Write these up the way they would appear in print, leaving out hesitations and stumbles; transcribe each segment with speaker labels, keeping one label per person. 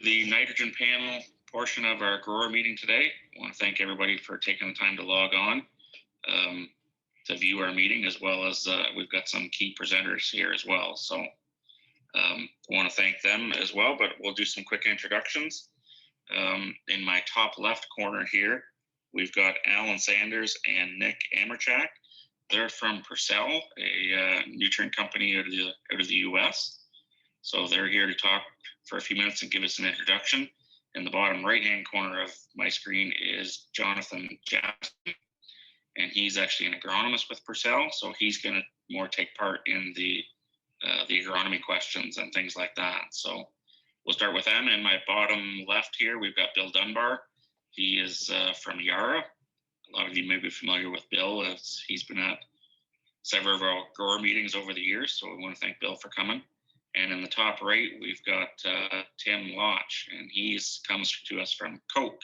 Speaker 1: the nitrogen panel portion of our grower meeting today. I want to thank everybody for taking the time to log on to view our meeting, as well as we've got some key presenters here as well. So I want to thank them as well, but we'll do some quick introductions. In my top left corner here, we've got Alan Sanders and Nick Amerchak. They're from Pursell, a nutrient company out of the US. So they're here to talk for a few minutes and give us an introduction. In the bottom right-hand corner of my screen is Jonathan Jackson, and he's actually an agronomist with Pursell. So he's going to more take part in the agronomy questions and things like that. So we'll start with them. In my bottom left here, we've got Bill Dunbar. He is from Yara. A lot of you may be familiar with Bill, as he's been at several of our grower meetings over the years. So we want to thank Bill for coming. And in the top right, we've got Tim Loch, and he comes to us from KOCH,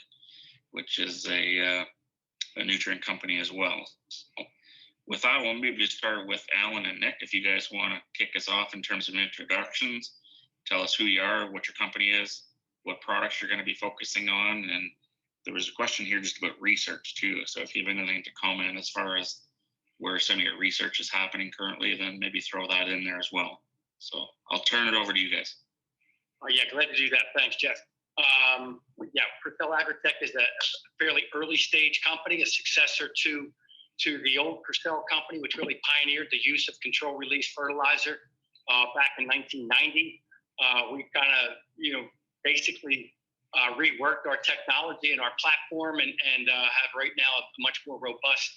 Speaker 1: which is a nutrient company as well. So with that one, maybe just start with Alan and Nick. If you guys want to kick us off in terms of introductions, tell us who you are, what your company is, what products you're going to be focusing on. And there was a question here just about research too. So if you have anything to comment as far as where some of your research is happening currently, then maybe throw that in there as well. So I'll turn it over to you guys.
Speaker 2: Yeah, glad to do that. Thanks, Jeff. Pursell Agrotech is a fairly early stage company, a successor to the old Pursell company, which really pioneered the use of control release fertilizer back in 1990. We kind of, basically reworked our technology and our platform and have right now a much more robust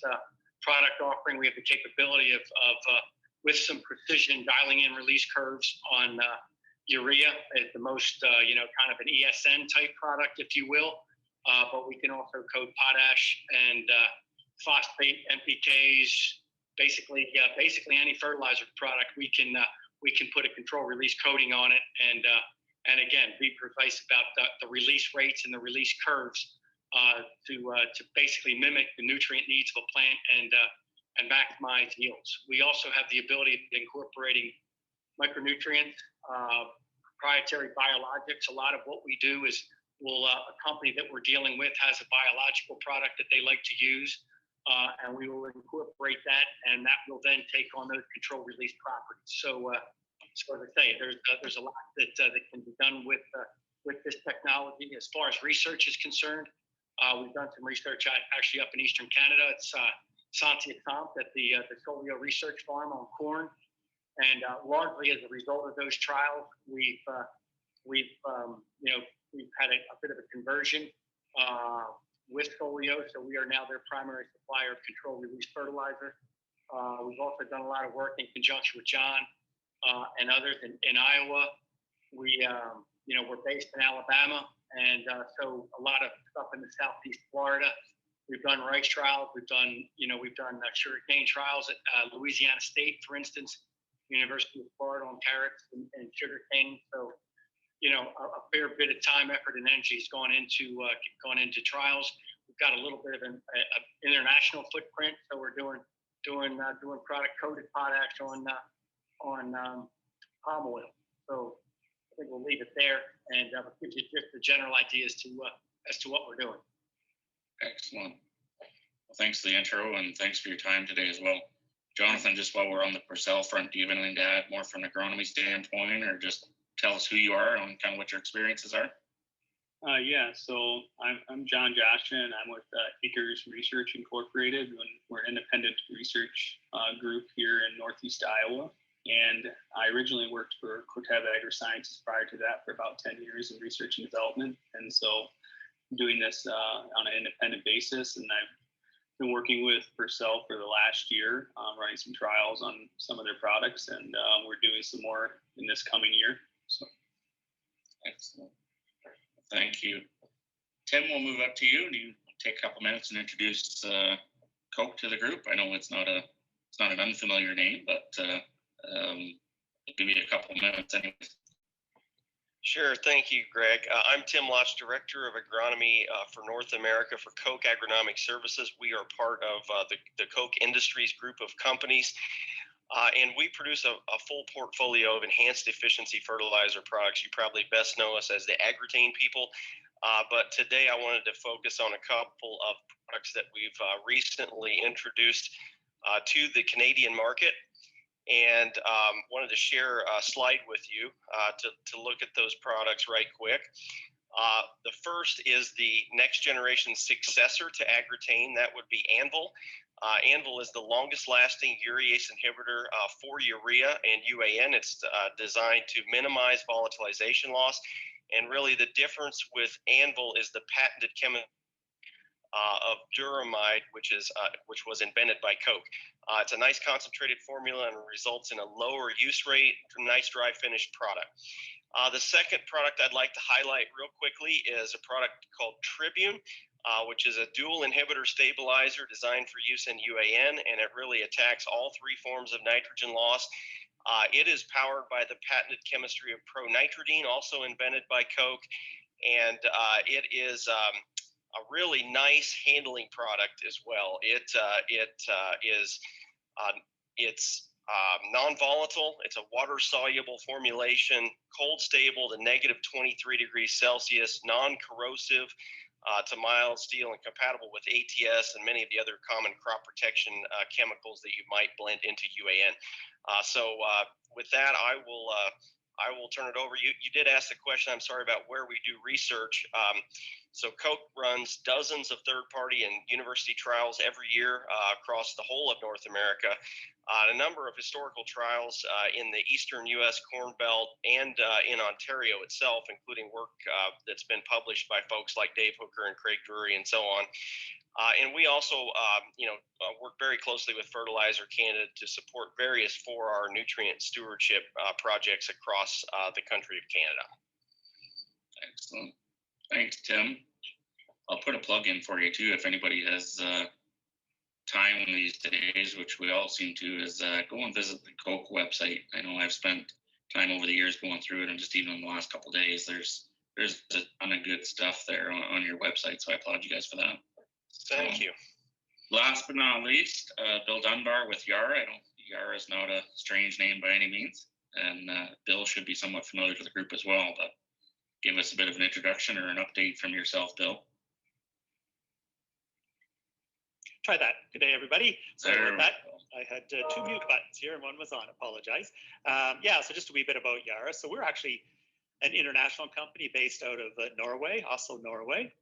Speaker 2: product offering. We have the capability of with some precision dialing in release curves on urea as the most, kind of an ESN type product, if you will. But we can also code potash and phosphate, NPKs, basically any fertilizer product. We can put a control release coating on it and again, be precise about the release rates and the release curves to basically mimic the nutrient needs of a plant and maximize yields. We also have the ability of incorporating micronutrients, proprietary biologics. A lot of what we do is a company that we're dealing with has a biological product that they like to use, and we will incorporate that, and that will then take on those control release properties. So as I say, there's a lot that can be done with this technology. As far as research is concerned, we've done some research actually up in Eastern Canada. It's Santia Comp at the Solio Research Farm on corn, and largely as a result of those trials, we've had a bit of a conversion with Solio, so we are now their primary supplier of control release fertilizer. We've also done a lot of work in conjunction with John and others in Iowa. We're based in Alabama, and so a lot of stuff in the Southeast Florida. We've done rice trials. We've done sugarcane trials at Louisiana State, for instance, University of Florida on carrots and sugarcane. So, a fair bit of time, effort, and energy has gone into trials. We've got a little bit of an international footprint, so we're doing product coated potash on palm oil. So I think we'll leave it there, and it gives you just a general idea as to what we're doing.
Speaker 1: Excellent. Well, thanks for the intro, and thanks for your time today as well. Jonathan, just while we're on the Pursell front, do you have anything to add more from an agronomy standpoint, or just tell us who you are and kind of what your experiences are?
Speaker 3: So I'm John Joshua, and I'm with Acres Research Incorporated. We're an independent research group here in Northeast Iowa. And I originally worked for Corteva AgriSciences prior to that for about 10 years in research and development. And so I'm doing this on an independent basis. And I've been working with Pursell for the last year, running some trials on some of their products. And we're doing some more in this coming year. So.
Speaker 1: Excellent. Thank you. Tim, we'll move up to you. Do you take a couple minutes and introduce KOCH to the group? I know it's not an unfamiliar name, but I'll give you a couple minutes anyways.
Speaker 4: Sure. Thank you, Greg. I'm Tim Loch, Director of Agronomy for North America for KOCH Agronomic Services. We are part of the KOCH Industries group of companies. And we produce a full portfolio of enhanced efficiency fertilizer products. You probably best know us as the Agritane people. But today I wanted to focus on a couple of products that we've recently introduced to the Canadian market, and wanted to share a slide with you to look at those products right quick. The first is the next generation successor to Agritane. That would be Anvil. Anvil is the longest lasting urease inhibitor for urea and UAN. It's designed to minimize volatilization loss. And really the difference with Anvil is the patented chemical of duramide, which was invented by KOCH. It's a nice concentrated formula and results in a lower use rate, nice dry finished product. The second product I'd like to highlight real quickly is a product called Tribune, which is a dual inhibitor stabilizer designed for use in UAN, and it really attacks all three forms of nitrogen loss. It is powered by the patented chemistry of pronitridine, also invented by KOCH, and it is a really nice handling product as well. It's non-volatile. It's a water-soluble formulation, cold stable to -23°C, non-corrosive to mild steel, and compatible with ATS and many of the other common crop protection chemicals that you might blend into UAN. So with that, I will turn it over. You did ask the question, I'm sorry, about where we do research. So KOCH runs dozens of third-party and university trials every year across the whole of North America. A number of historical trials in the eastern U.S. Corn Belt and in Ontario itself, including work that's been published by folks like Dave Hooker and Craig Drury and so on. And we also, work very closely with Fertilizer Canada to support various 4R nutrient stewardship projects across the country of Canada.
Speaker 1: Excellent. Thanks, Tim. I'll put a plug in for you too, if anybody has time these days, which we all seem to, is go and visit the KOCH website. I know I've spent time over the years going through it, and just even in the last couple of days, there's a ton of good stuff there on your website. So I applaud you guys for that.
Speaker 4: Thank you.
Speaker 1: Last but not least, Bill Dunbar with Yara. Yara is not a strange name by any means, and Bill should be somewhat familiar to the group as well, but give us a bit of an introduction or an update from yourself, Bill.
Speaker 5: Try that. Good day, everybody. Sorry
Speaker 1: There
Speaker 5: about that. I had two mute buttons here and one was on. Apologize. So just a wee bit about Yara. So we're actually an international company based out of Norway, Oslo, Norway.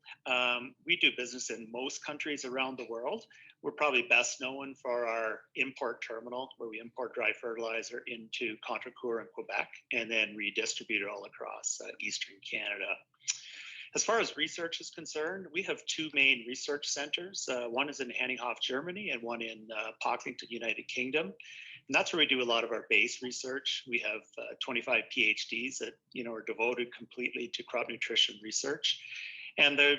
Speaker 5: We do business in most countries around the world. We're probably best known for our import terminal, where we import dry fertilizer into Contrecoeur and Quebec, and then redistribute it all across Eastern Canada. As far as research is concerned, we have two main research centers. One is in Hanninghof, Germany, and one in Pocklington, United Kingdom. And that's where we do a lot of our base research. We have 25 PhDs that are devoted completely to crop nutrition research. And the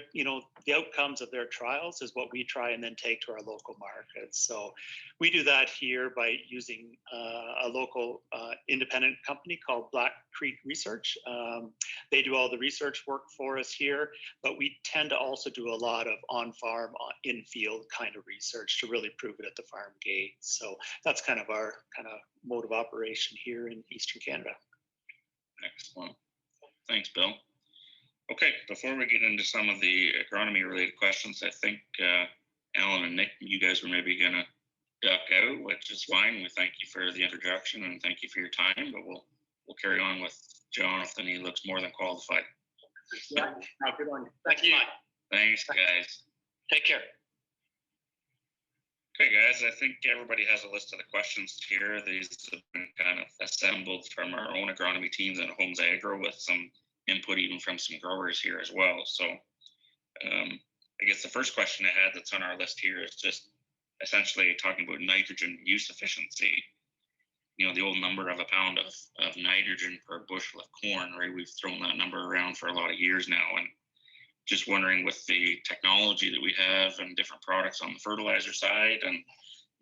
Speaker 5: outcomes of their trials is what we try and then take to our local markets. So we do that here by using a local independent company called Black Creek Research. They do all the research work for us here, but we tend to also do a lot of on-farm, in-field kind of research to really prove it at the farm gate. So that's kind of our mode of operation here in Eastern Canada.
Speaker 1: Excellent. Thanks, Bill. Okay, before we get into some of the agronomy related questions, I think Alan and Nick, you guys were maybe going to duck out, which is fine. We thank you for the introduction and thank you for your time, but we'll carry on with Jonathan. He looks more than qualified.
Speaker 2: Yeah, good one. Thank you.
Speaker 1: Thanks, guys.
Speaker 2: Take care.
Speaker 1: Okay, guys, I think everybody has a list of the questions here. These have been kind of assembled from our own agronomy teams at Homes Agro with some input even from some growers here as well. So I guess the first question I had that's on our list here is just essentially talking about nitrogen use efficiency. The old number of a pound of nitrogen per bushel of corn, right? We've thrown that number around for a lot of years now, and just wondering with the technology that we have and different products on the fertilizer side, and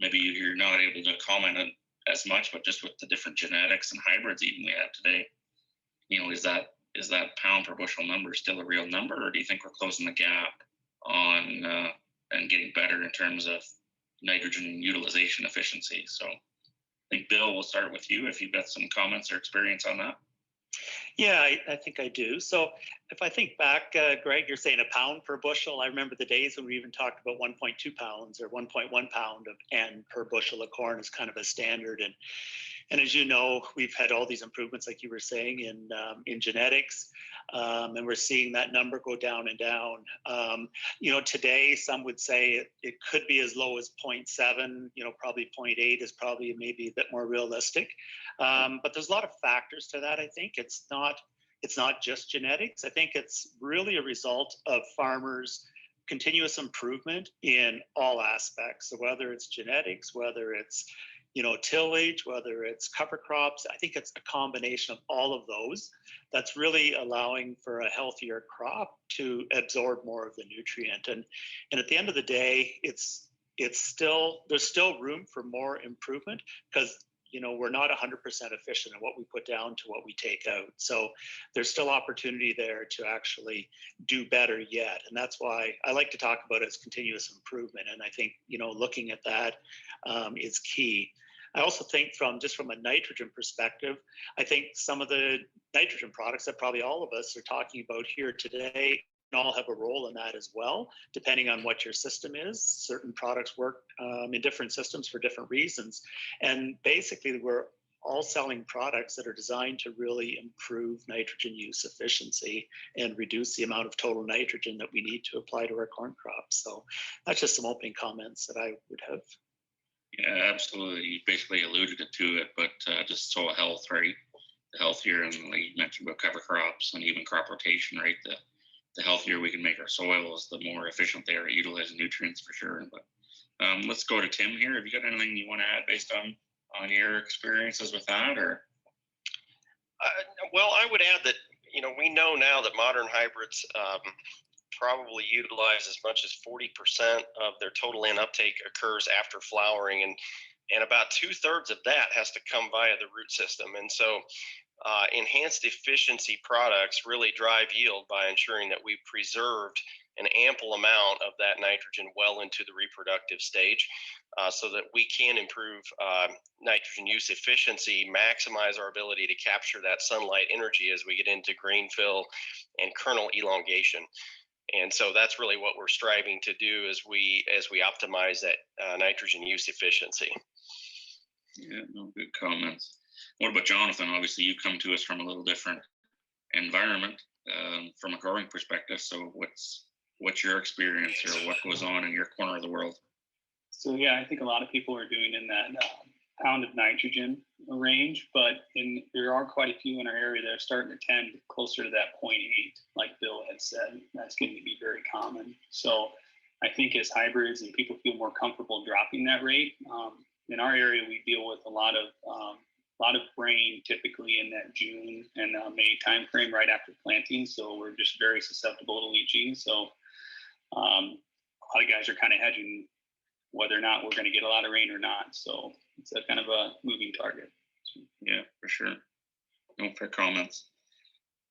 Speaker 1: maybe you're not able to comment on as much, but just with the different genetics and hybrids even we have today, is that pound per bushel number still a real number, or do you think we're closing the gap on and getting better in terms of nitrogen utilization efficiency? So think, Bill, we'll start with you if you've got some comments or experience on that.
Speaker 5: Yeah, I think I do. So if I think back, Greg, you're saying a pound per bushel. I remember the days when we even talked about 1.2 pounds or 1.1 pound of N per bushel of corn as kind of a standard. And as you know, we've had all these improvements, like you were saying, in genetics, and we're seeing that number go down and down. Today some would say it could be as low as 0.7. Probably 0.8 is probably maybe a bit more realistic. But there's a lot of factors to that. I think it's not just genetics. I think it's really a result of farmers' continuous improvement in all aspects. So whether it's genetics, whether it's tillage, whether it's cover crops, I think it's a combination of all of those that's really allowing for a healthier crop to absorb more of the nutrient. And at the end of the day, there's still room for more improvement, because we're not 100% efficient in what we put down to what we take out. So there's still opportunity there to actually do better yet. And that's why I like to talk about it as continuous improvement. And I think, looking at that is key. I also think from a nitrogen perspective, I think some of the nitrogen products that probably all of us are talking about here today all have a role in that as well, depending on what your system is. Certain products work in different systems for different reasons. And basically, we're all selling products that are designed to really improve nitrogen use efficiency and reduce the amount of total nitrogen that we need to apply to our corn crops. So that's just some opening comments that I would have.
Speaker 1: Yeah, absolutely. You basically alluded to it, but just soil health, right? The healthier, and like you mentioned about cover crops and even crop rotation, right? The healthier we can make our soils, the more efficient they are at utilizing nutrients, for sure. But let's go to Tim here. Have you got anything you want to add based on your experiences with that, or?
Speaker 4: Well, I would add that we know now that modern hybrids probably utilize as much as 40% of their total N uptake occurs after flowering, and about 2/3 of that has to come via the root system. And so enhanced efficiency products really drive yield by ensuring that we've preserved an ample amount of that nitrogen well into the reproductive stage, so that we can improve nitrogen use efficiency, maximize our ability to capture that sunlight energy as we get into grain fill and kernel elongation. And so that's really what we're striving to do as we optimize that nitrogen use efficiency.
Speaker 1: Yeah, no, good comments. What about Jonathan? Obviously, you come to us from a little different environment from a growing perspective. So what's your experience, or what goes on in your corner of the world?
Speaker 3: So yeah, I think a lot of people are doing in that pound of nitrogen range, but there are quite a few in our area that are starting to tend closer to that 0.8, like Bill had said. That's going to be very common. So I think as hybrids and people feel more comfortable dropping that rate, in our area we deal with a lot of rain typically in that June and May timeframe right after planting. So we're just very susceptible to leaching. So a lot of guys are kind of hedging whether or not we're going to get a lot of rain or not. So it's a kind of a moving target.
Speaker 1: Yeah, for sure. No, fair comments.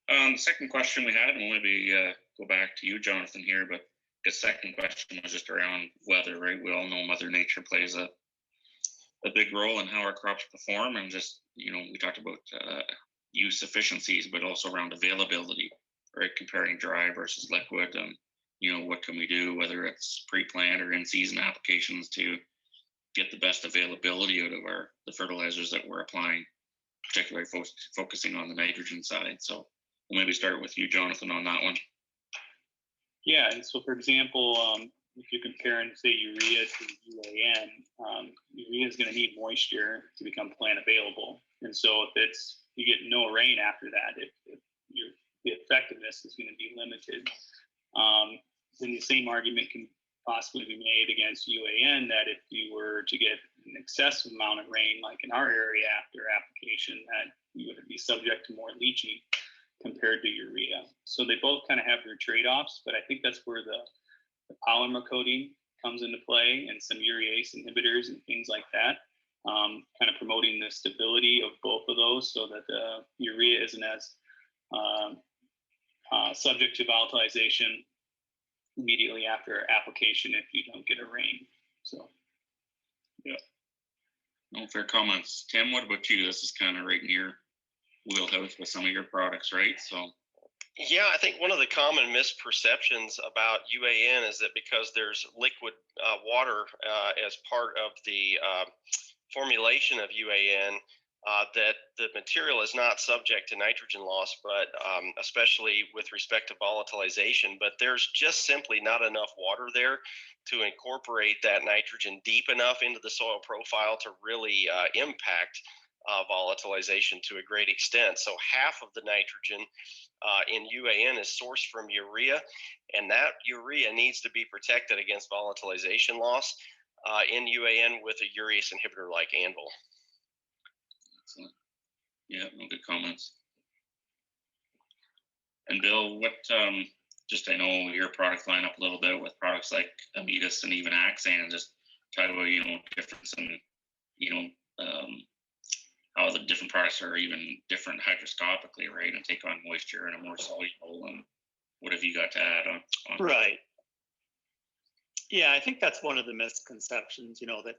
Speaker 1: The second question we had, and we'll maybe go back to you, Jonathan, here, but the second question was just around weather, right? We all know Mother Nature plays a big role in how our crops perform, and just, we talked about use efficiencies, but also around availability, right? Comparing dry versus liquid, and what can we do, whether it's pre-plant or in-season applications, to get the best availability out of the fertilizers that we're applying, particularly focusing on the nitrogen side. So we'll maybe start with you, Jonathan, on that one.
Speaker 3: Yeah, and so for example, if you're comparing, say, urea to UAN, urea is going to need moisture to become plant available. And so if you get no rain after that, the effectiveness is going to be limited. Then the same argument can possibly be made against UAN, that if you were to get an excessive amount of rain, like in our area after application, that you would be subject to more leaching compared to urea. So they both kind of have their trade-offs, but I think that's where the polymer coating comes into play, and some urease inhibitors and things like that, kind of promoting the stability of both of those, so that the urea isn't as subject to volatilization immediately after application if you don't get a rain. So,
Speaker 1: yeah. No fair comments. Tim, what about you? This is kind of right in your wheelhouse with some of your products, right? So
Speaker 4: Yeah, I think one of the common misperceptions about UAN is that because there's liquid water as part of the formulation of UAN, that the material is not subject to nitrogen loss, but especially with respect to volatilization. But there's just simply not enough water there to incorporate that nitrogen deep enough into the soil profile to really impact volatilization to a great extent. So half of the nitrogen in UAN is sourced from urea, and that urea needs to be protected against volatilization loss in UAN with a urease inhibitor like Anvil.
Speaker 1: excellent. Yeah, no good comments. And Bill, what just I know your product line up a little bit with products like Amidas and even Axan, just talk about, difference in, how the different products are even different hydroscopically, right? And take on moisture and are more soluble. And what have you got to add on
Speaker 5: Right. Yeah, I think that's one of the misconceptions, that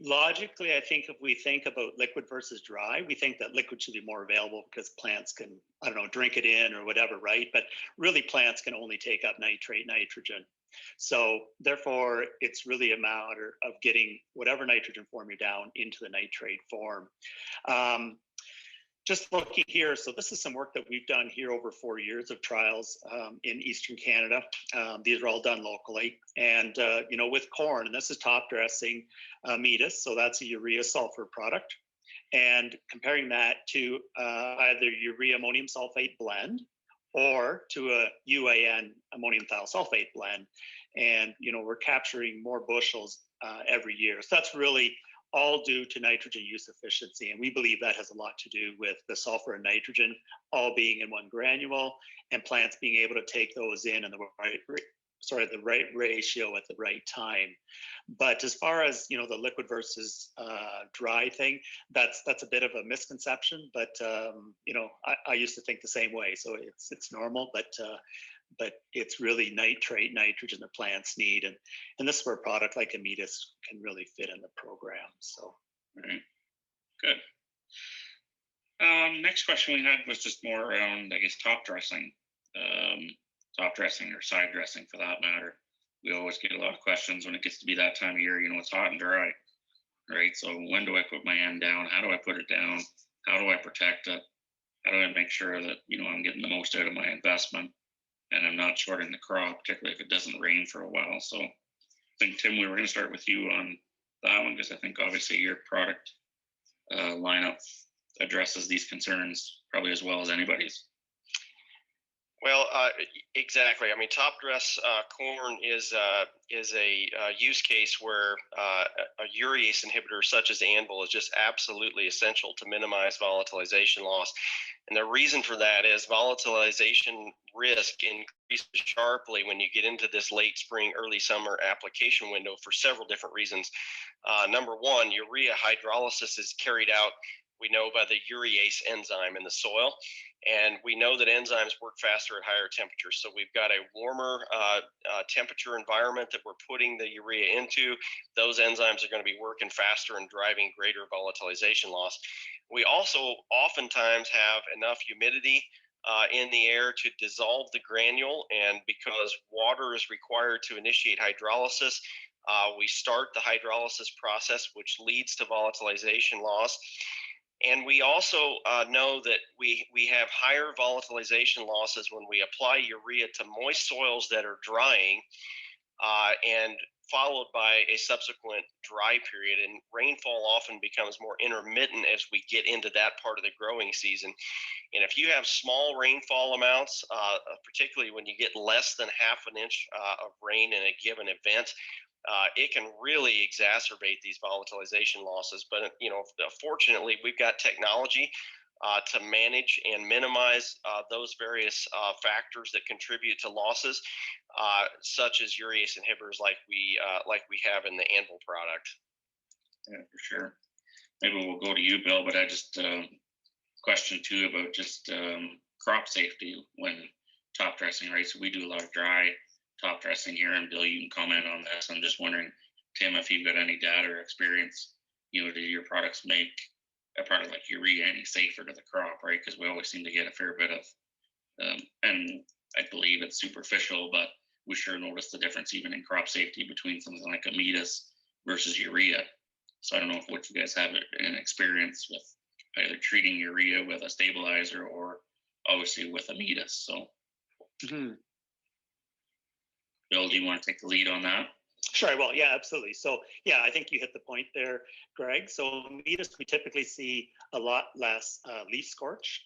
Speaker 5: logically, I think if we think about liquid versus dry, we think that liquid should be more available because plants can, I don't know, drink it in or whatever, right? But really plants can only take up nitrate, nitrogen. So therefore, it's really a matter of getting whatever nitrogen form you're down into the nitrate form. Just looking here, so this is some work that we've done here over 4 years of trials in Eastern Canada. These are all done locally. And, with corn, and this is top dressing Amidas, so that's a urea sulfur product. And comparing that to either urea ammonium sulfate blend or to a UAN ammonium thiosulfate blend. And, we're capturing more bushels every year. So that's really all due to nitrogen use efficiency. And we believe that has a lot to do with the sulfur and nitrogen all being in one granule and plants being able to take those in the right ratio at the right time. But as far as, the liquid versus dry thing, that's a bit of a misconception, but I used to think the same way. So it's normal, but it's really nitrate, nitrogen the plants need. And this is where a product like Amidas can really fit in the program. So,
Speaker 1: right. Good. Next question we had was just more around, I guess, top dressing or side dressing for that matter. We always get a lot of questions when it gets to be that time of year, it's hot and dry, right? So when do I put my end down? How do I put it down? How do I protect it? How do I make sure that, I'm getting the most out of my investment and I'm not shorting the crop, particularly if it doesn't rain for a while? So I think, Tim, we were going to start with you on that one, because I think obviously your product lineup addresses these concerns probably as well as anybody's.
Speaker 4: Well, exactly. I mean, top dress corn is a use case where a urease inhibitor such as Anvil is just absolutely essential to minimize volatilization loss. And the reason for that is volatilization risk increases sharply when you get into this late spring, early summer application window for several different reasons. Number one, urea hydrolysis is carried out, we know, by the urease enzyme in the soil. And we know that enzymes work faster at higher temperatures. So we've got a warmer temperature environment that we're putting the urea into. Those enzymes are going to be working faster and driving greater volatilization loss. We also oftentimes have enough humidity in the air to dissolve the granule. And because water is required to initiate hydrolysis, we start the hydrolysis process, which leads to volatilization loss. And we also know that we have higher volatilization losses when we apply urea to moist soils that are drying and followed by a subsequent dry period. And rainfall often becomes more intermittent as we get into that part of the growing season. And if you have small rainfall amounts, particularly when you get less than half an inch of rain in a given event, it can really exacerbate these volatilization losses. But, fortunately, we've got technology to manage and minimize those various factors that contribute to losses, such as urease inhibitors like we have in the Anvil product.
Speaker 1: Yeah, for sure. Maybe we'll go to you, Bill, but I just question too about just crop safety when top dressing, right? So we do a lot of dry top dressing here, and Bill, you can comment on this. I'm just wondering, Tim, if you've got any data or experience do your products make a product like urea any safer to the crop, right? Because we always seem to get a fair bit of, and I believe it's superficial, but we sure notice the difference even in crop safety between something like Amidas versus urea. So I don't know if what you guys have an experience with either treating urea with a stabilizer or obviously with Amidas. So, Bill, do you want to take the lead on that?
Speaker 5: Sure, well, yeah, absolutely. So, yeah, I think you hit the point there, Greg. So, Amidas, we typically see a lot less leaf scorch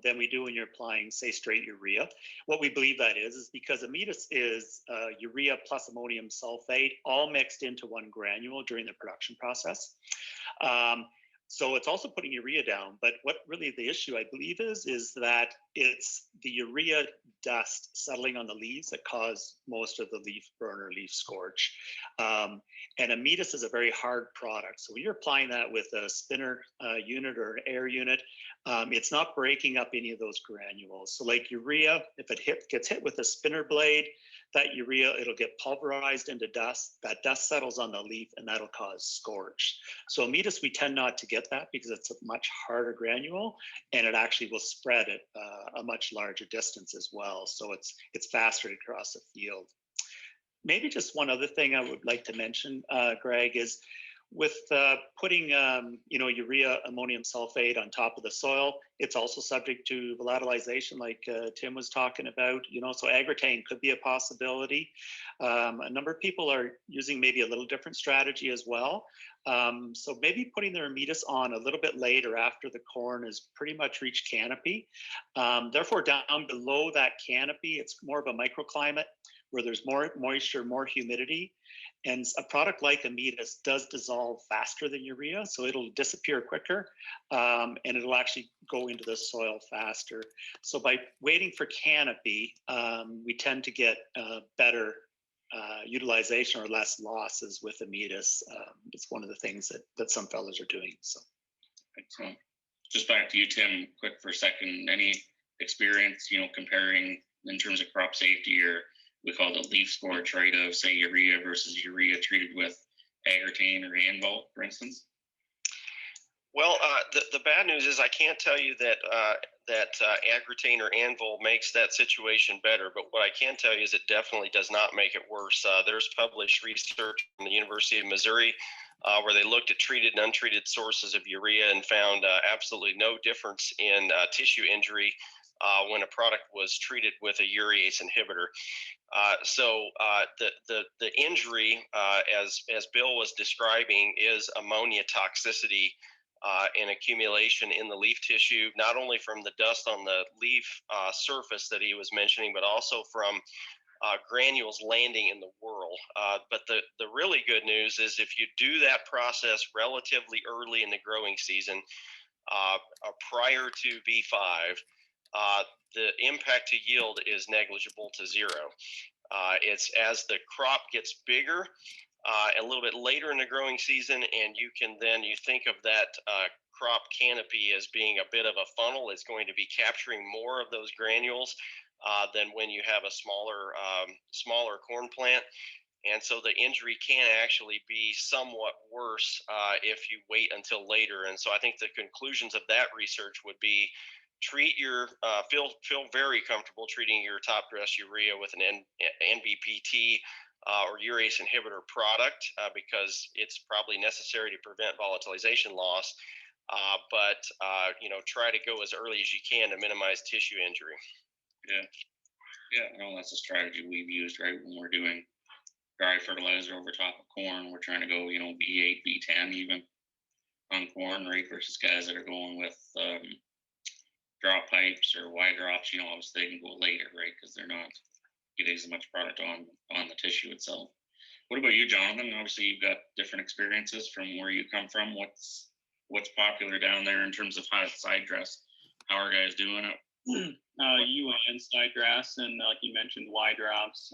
Speaker 5: than we do when you're applying, say, straight urea. What we believe that is because Amidas is urea plus ammonium sulfate all mixed into one granule during the production process. So it's also putting urea down, but what really the issue I believe is that it's the urea dust settling on the leaves that cause most of the leaf burn or leaf scorch. And Amidas is a very hard product. So when you're applying that with a spinner unit or an air unit, it's not breaking up any of those granules. So like urea, if it gets hit with a spinner blade, that urea, it'll get pulverized into dust. That dust settles on the leaf and that'll cause scorch. So Amidas, we tend not to get that because it's a much harder granule and it actually will spread at a much larger distance as well. So it's faster to cross the field. Maybe just one other thing I would like to mention, Greg, is with putting urea ammonium sulfate on top of the soil, it's also subject to volatilization like Tim was talking about, so agrotane could be a possibility. A number of people are using maybe a little different strategy as well. So maybe putting their Amidas on a little bit later after the corn has pretty much reached canopy. Therefore, down below that canopy, it's more of a microclimate where there's more moisture, more humidity. And a product like Amidas does dissolve faster than urea, so it'll disappear quicker, and it'll actually go into the soil faster. So by waiting for canopy, we tend to get better utilization or less losses with Amidas. It's one of the things that some fellows are doing. So,
Speaker 1: excellent. Just back to you, Tim, quick for a second. Any experience, comparing in terms of crop safety, or we call it leaf scorch, right, of say urea versus urea treated with agrotane or Anvil, for instance?
Speaker 4: Well, the bad news is I can't tell you that agrotane or Anvil makes that situation better, but what I can tell you is it definitely does not make it worse. There's published research from the University of Missouri where they looked at treated and untreated sources of urea and found absolutely no difference in tissue injury when a product was treated with a urease inhibitor. So the injury, as Bill was describing, is ammonia toxicity and accumulation in the leaf tissue, not only from the dust on the leaf surface that he was mentioning, but also from granules landing in the whorl. But the really good news is if you do that process relatively early in the growing season, prior to B5, the impact to yield is negligible to zero. It's as the crop gets bigger a little bit later in the growing season, and you think of that crop canopy as being a bit of a funnel. It's going to be capturing more of those granules than when you have a smaller corn plant. And so the injury can actually be somewhat worse if you wait until later. And so I think the conclusions of that research would be feel very comfortable treating your top dress urea with an NBPT or urease inhibitor product because it's probably necessary to prevent volatilization loss. But try to go as early as you can to minimize tissue injury.
Speaker 1: Yeah, that's a strategy we've used, right? When we're doing dry fertilizer over top of corn, we're trying to go, B8, B10 even on corn, right? Versus guys that are going with drop pipes or Y drops, obviously they can go later, right? Because they're not getting as much product on the tissue itself. What about you, Jonathan? Obviously you've got different experiences from where you come from. What's popular down there in terms of side dress? How are guys doing it?
Speaker 3: UN side dress, and like you mentioned, Y drops.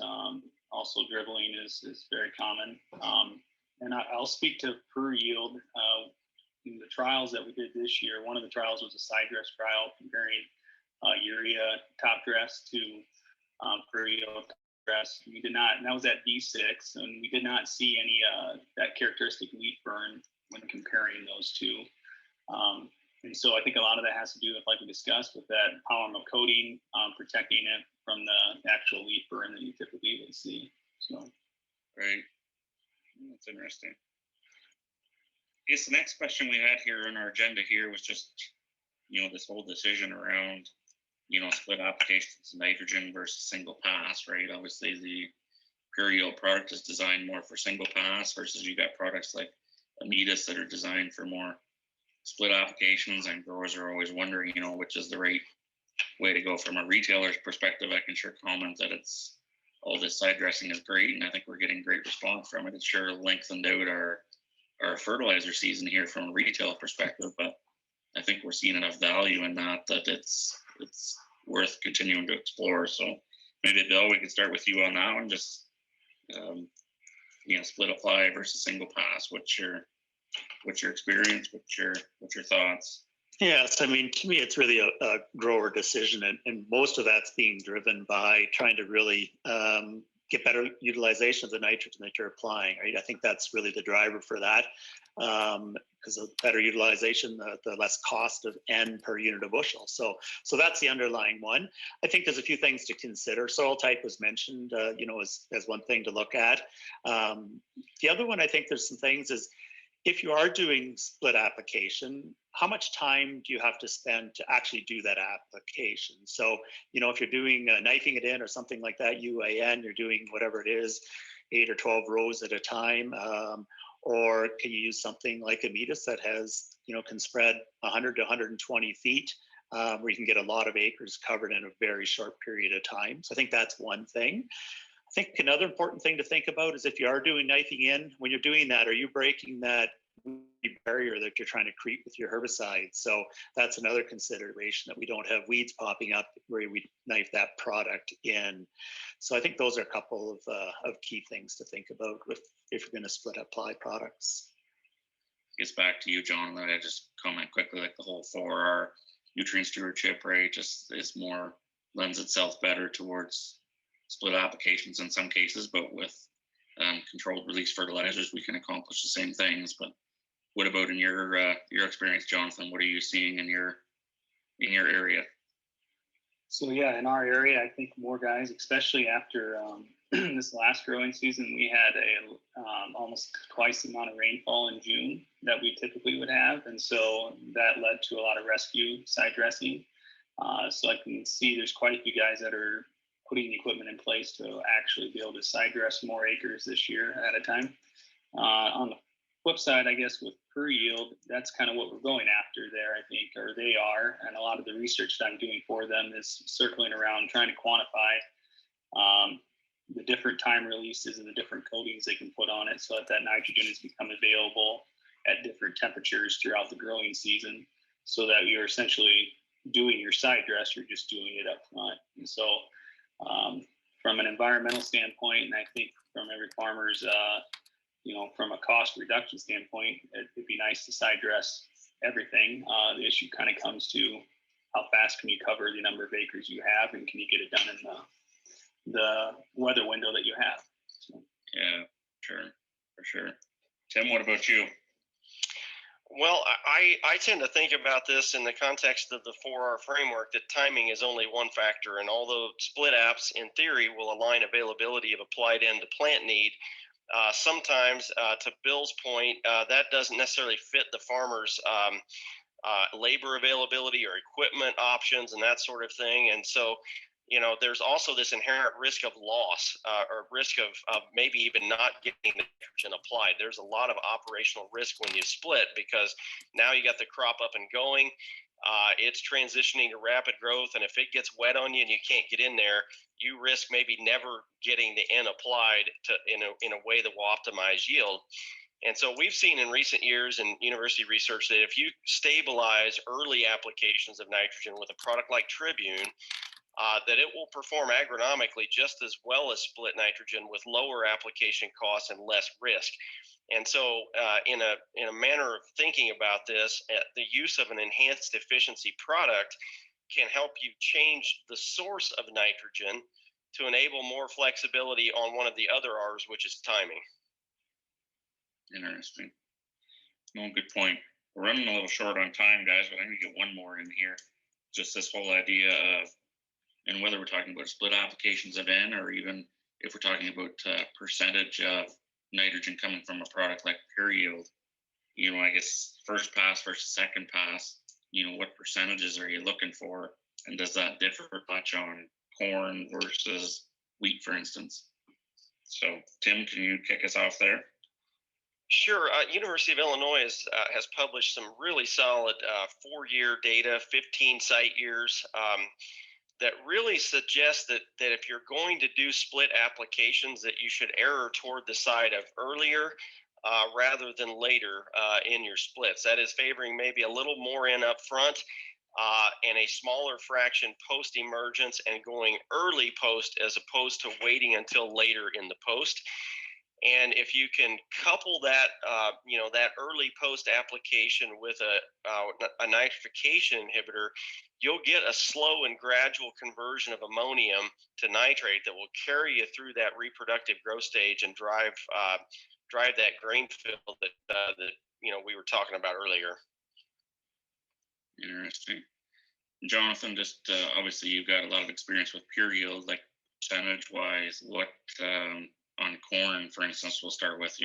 Speaker 3: Also dribbling is very common. And I'll speak to per yield. In the trials that we did this year, one of the trials was a side dress trial comparing urea top dress to per yield top dress. We did not, and that was at B6, and we did not see any that characteristic leaf burn when comparing those two. And so I think a lot of that has to do with, like we discussed, with that polymer coating, protecting it from the actual leaf burn that you typically would see. So,
Speaker 1: right. That's interesting. I guess the next question we had here on our agenda here was just, this whole decision around, split applications of nitrogen versus single pass, right? Obviously, the pure yield product is designed more for single pass versus you got products like Amidas that are designed for more split applications, and growers are always wondering, which is the right way to go. From a retailer's perspective, I can sure comment that it's all this side dressing is great, and I think we're getting great response from it. It's sure lengthened out our fertilizer season here from a retail perspective, but I think we're seeing enough value in that it's worth continuing to explore. So maybe Bill, we could start with you on that one. Just split apply versus single pass. What's your experience? What's your thoughts?
Speaker 5: Yes, to me, it's really a grower decision, and most of that's being driven by trying to really get better utilization of the nitrogen that you're applying, right? I think that's really the driver for that, because of better utilization, the less cost of N per unit of bushel. So that's the underlying one. I think there's a few things to consider. Soil type was mentioned, as one thing to look at. The other one, I think there's some things is, if you are doing split application, how much time do you have to spend to actually do that application? So, if you're doing knifing it in or something like that, UAN, you're doing whatever it is, 8 or 12 rows at a time. Or can you use something like Amidas that has, can spread 100 to 120 feet, where you can get a lot of acres covered in a very short period of time. So I think that's one thing. I think another important thing to think about is, if you are doing knifing in, when you're doing that, are you breaking that barrier that you're trying to create with your herbicide? So that's another consideration, that we don't have weeds popping up where we knife that product in. So I think those are a couple of key things to think about if you're going to split apply products.
Speaker 1: Gets back to you, John. That I just comment quickly, like the whole 4R nutrient stewardship, right? Just lends itself better towards split applications in some cases, but with controlled release fertilizers, we can accomplish the same things. But what about in your experience, Jonathan? What are you seeing in your area?
Speaker 3: So yeah, in our area, I think more guys, especially after this last growing season, we had almost twice the amount of rainfall in June that we typically would have, and so that led to a lot of rescue side dressing. So I can see there's quite a few guys that are putting the equipment in place to actually be able to side dress more acres this year at a time. On the flip side, I guess with per yield, that's kind of what we're going after there, I think, or they are. And a lot of the research that I'm doing for them is circling around trying to quantify the different time releases and the different coatings they can put on it, so that nitrogen has become available at different temperatures throughout the growing season, so that you're essentially doing your side dress, you're just doing it up front. And so from an environmental standpoint, and I think from every farmer's, from a cost reduction standpoint, it'd be nice to side dress everything. The issue kind of comes to how fast can you cover the number of acres you have, and can you get it done in the weather window that you have. So.
Speaker 1: Yeah, sure, for sure. Tim, what about you?
Speaker 4: Well, I tend to think about this in the context of the 4R framework, that timing is only one factor. And although split apps in theory will align availability of applied end to plant need, sometimes, to Bill's point, that doesn't necessarily fit the farmer's labor availability or equipment options and that sort of thing. And so, there's also this inherent risk of loss, or risk of maybe even not getting nitrogen applied. There's a lot of operational risk when you split, because now you got the crop up and going. It's transitioning to rapid growth, and if it gets wet on you and you can't get in there, you risk maybe never getting the N applied in a way that will optimize yield. And so we've seen in recent years in university research that if you stabilize early applications of nitrogen with a product like Tribune, that it will perform agronomically just as well as split nitrogen with lower application costs and less risk. And so in a manner of thinking about this, the use of an enhanced efficiency product can help you change the source of nitrogen to enable more flexibility on one of the other R's, which is timing.
Speaker 1: Interesting. No, good point. We're running a little short on time, guys, but I'm gonna get one more in here. Just this whole idea of, and whether we're talking about split applications of N, or even if we're talking about percentage of nitrogen coming from a product like pure yield, I guess first pass versus second pass, what percentages are you looking for? And does that differ much on corn versus wheat, for instance? So Tim, can you kick us off there?
Speaker 4: Sure. University of Illinois has published some really solid 4-year data, 15 site years, that really suggests that if you're going to do split applications, that you should err toward the side of earlier rather than later in your splits. That is favoring maybe a little more in up front and a smaller fraction post emergence, and going early post as opposed to waiting until later in the post. And if you can couple that, that early post application with a nitrification inhibitor, you'll get a slow and gradual conversion of ammonium to nitrate that will carry you through that reproductive growth stage and drive that grain fill that we were talking about earlier.
Speaker 1: Interesting. Jonathan, just obviously you've got a lot of experience with pure yield, like percentage wise, what on corn, for instance, we'll start with,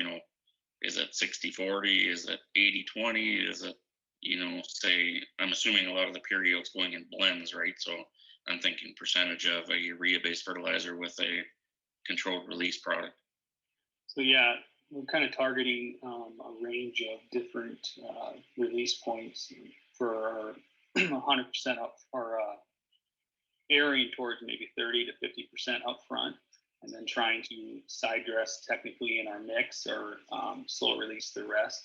Speaker 1: is it 60-40? Is it 80-20? Is it, say, I'm assuming a lot of the pure yield's going in blends, right? So I'm thinking percentage of a urea-based fertilizer with a controlled release product.
Speaker 3: So yeah, we're kind of targeting a range of different release points for our 100% up, or airing towards maybe 30 to 50% up front, and then trying to side dress technically in our mix, or slow release the rest.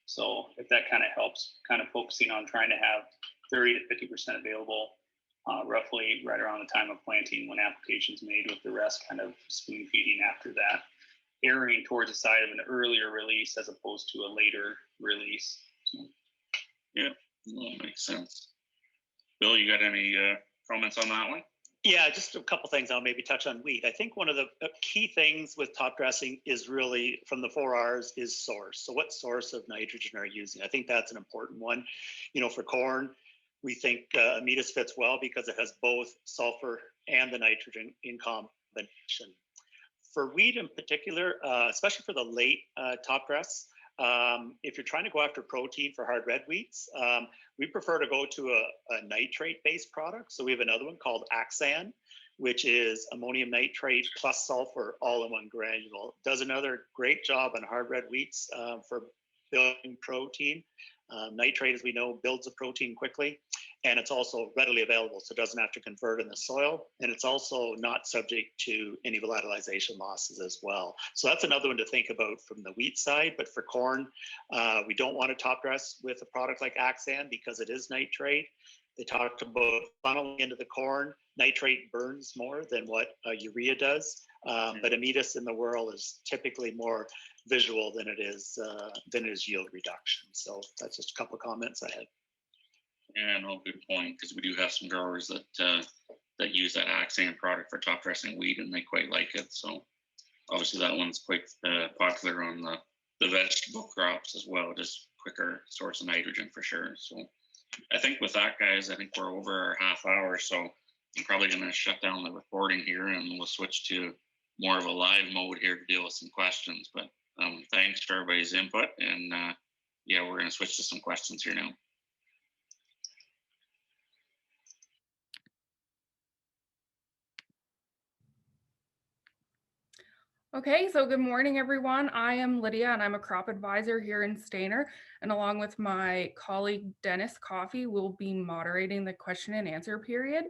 Speaker 3: So if that kind of helps, kind of focusing on trying to have 30 to 50% available roughly right around the time of planting when application's made, with the rest kind of spoon feeding after that, airing towards the side of an earlier release as opposed to a later release. So.
Speaker 1: Yeah, well, that makes sense. Bill, you got any comments on that one?
Speaker 5: Yeah, just a couple things I'll maybe touch on wheat. I think one of the key things with top dressing is really, from the 4 R's, is source. So what source of nitrogen are you using? I think that's an important one. For corn, we think Amidas fits well because it has both sulfur and the nitrogen in combination. For wheat in particular, especially for the late top dress, if you're trying to go after protein for hard red wheats, we prefer to go to a nitrate-based product. So we have another one called Axan, which is ammonium nitrate plus sulfur all in one granule. Does another great job on hard red wheats for building protein. Nitrate, as we know, builds a protein quickly, and it's also readily available, so it doesn't have to convert in the soil, and it's also not subject to any volatilization losses as well. So that's another one to think about from the wheat side. But for corn, we don't want to top dress with a product like Axan because it is nitrate. They talked about funneling into the corn. Nitrate burns more than what urea does, but Amidas in the world is typically more visual than it is yield reduction. So that's just a couple of comments I had.
Speaker 1: Yeah, no, good point, because we do have some growers that use that Axan product for top dressing wheat, and they quite like it. So obviously that one's quite popular on the vegetable crops as well, just quicker source of nitrogen for sure. So I think with that, guys, I think we're over our half hour, so I'm probably going to shut down the recording here, and we'll switch to more of a live mode here to deal with some questions. But thanks for everybody's input, and yeah, we're going to switch to some questions here now.
Speaker 6: Okay, so good morning, everyone. I am Lydia, and I'm a crop advisor here in Stayner. And along with my colleague, Dennis Coffey, we'll be moderating the question and answer period.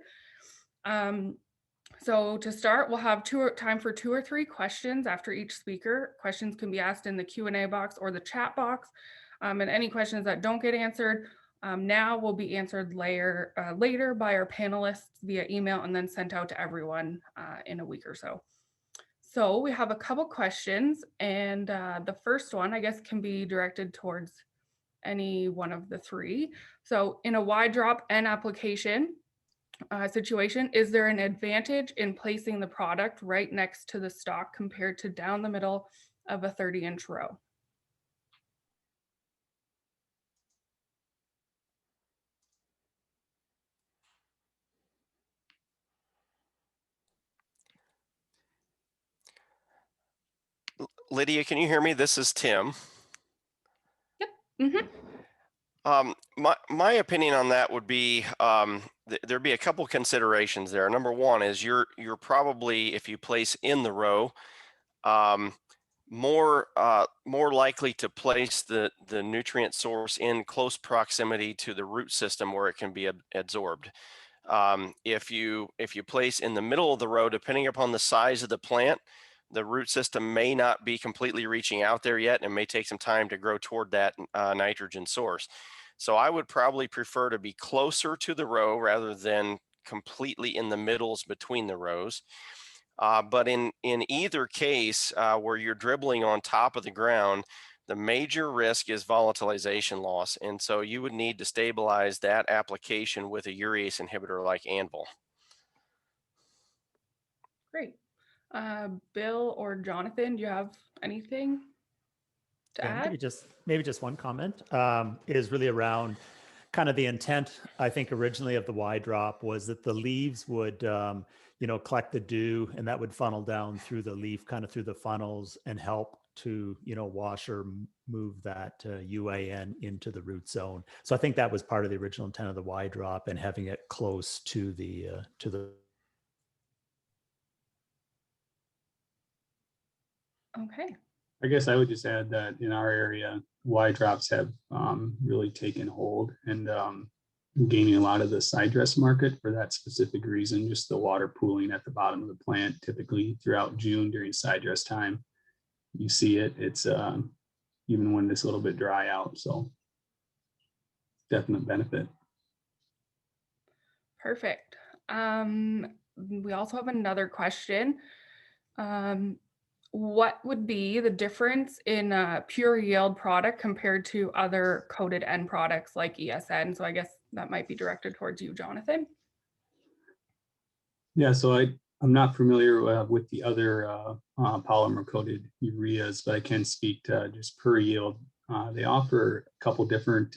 Speaker 6: So to start, we'll have time for 2 or 3 questions after each speaker. Questions can be asked in the Q&A box or the chat box. And any questions that don't get answered now will be answered later by our panelists via email and then sent out to everyone in a week or so. So we have a couple questions, and the first one, I guess, can be directed towards any one of the 3. So in a wide drop N application situation, is there an advantage in placing the product right next to the stalk compared to down the middle of a 30-inch row?
Speaker 4: Lydia, can you hear me? This is Tim.
Speaker 6: Mhm.
Speaker 4: My opinion on that would be there'd be a couple considerations there. Number one is you're probably, if you place in the row, more likely to place the nutrient source in close proximity to the root system where it can be absorbed. If you place in the middle of the row, depending upon the size of the plant, the root system may not be completely reaching out there yet, and may take some time to grow toward that nitrogen source. So I would probably prefer to be closer to the row rather than completely in the middles between the rows. But in either case, where you're dribbling on top of the ground, the major risk is volatilization loss. And so you would need to stabilize that application with a urease inhibitor like Anvil.
Speaker 6: Great. Bill or Jonathan, do you have anything to
Speaker 5: Yeah,
Speaker 6: add?
Speaker 5: maybe just one comment is really around kind of the intent. I think originally of the Y drop was that the leaves would, collect the dew, and that would funnel down through the leaf, kind of through the funnels, and help to, wash or move that UAN into the root zone. So I think that was part of the original intent of the Y drop, and having it close to the
Speaker 6: Okay.
Speaker 7: I guess I would just add that in our area, Y drops have really taken hold and gaining a lot of the side dress market for that specific reason. Just the water pooling at the bottom of the plant, typically throughout June during side dress time, you see it. It's even when it's a little bit dry out. So definite benefit.
Speaker 6: Perfect. We also have another question. What would be the difference in a pure yield product compared to other coated end products like ESN? So I guess that might be directed towards you, Jonathan.
Speaker 7: Yeah, so I'm not familiar with the other polymer coated ureas, but I can speak to just per yield. They offer a couple different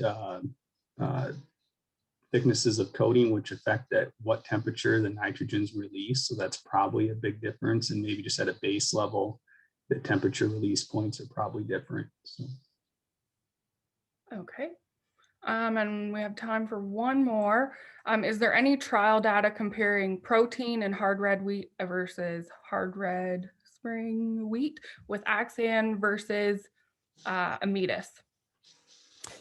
Speaker 7: thicknesses of coating, which affect at what temperature the nitrogen's released. So that's probably a big difference. And maybe just at a base level, the temperature release points are probably different. So.
Speaker 6: Okay. And we have time for one more. Is there any trial data comparing protein and hard red wheat versus hard red spring wheat with Axan versus Amidas?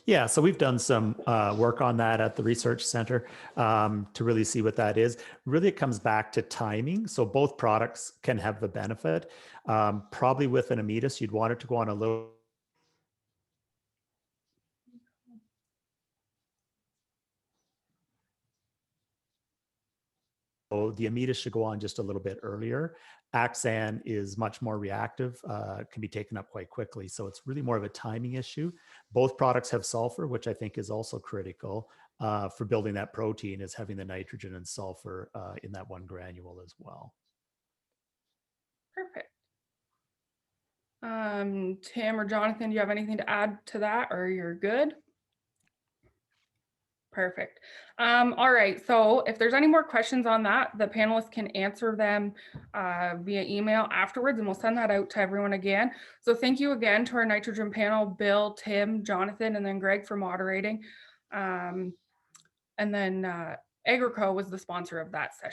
Speaker 5: Yeah, so we've done some work on that at the research center to really see what that is. Really, it comes back to timing. So both products can have the benefit. Probably with an Amidas, you'd want it to go on a little. So the Amidas should go on just a little bit earlier. Axan is much more reactive, can be taken up quite quickly. So it's really more of a timing issue. Both products have sulfur, which I think is also critical for building that protein, is having the nitrogen and sulfur in that one granule as well.
Speaker 6: Perfect. Tim or Jonathan, do you have anything to add to that, or you're good? Perfect. All right, so if there's any more questions on that, the panelists can answer them via email afterwards, and we'll send that out to everyone again. So thank you again to our nitrogen panel, Bill, Tim, Jonathan, and then Greg for moderating. And then AgriCo was the sponsor of that session.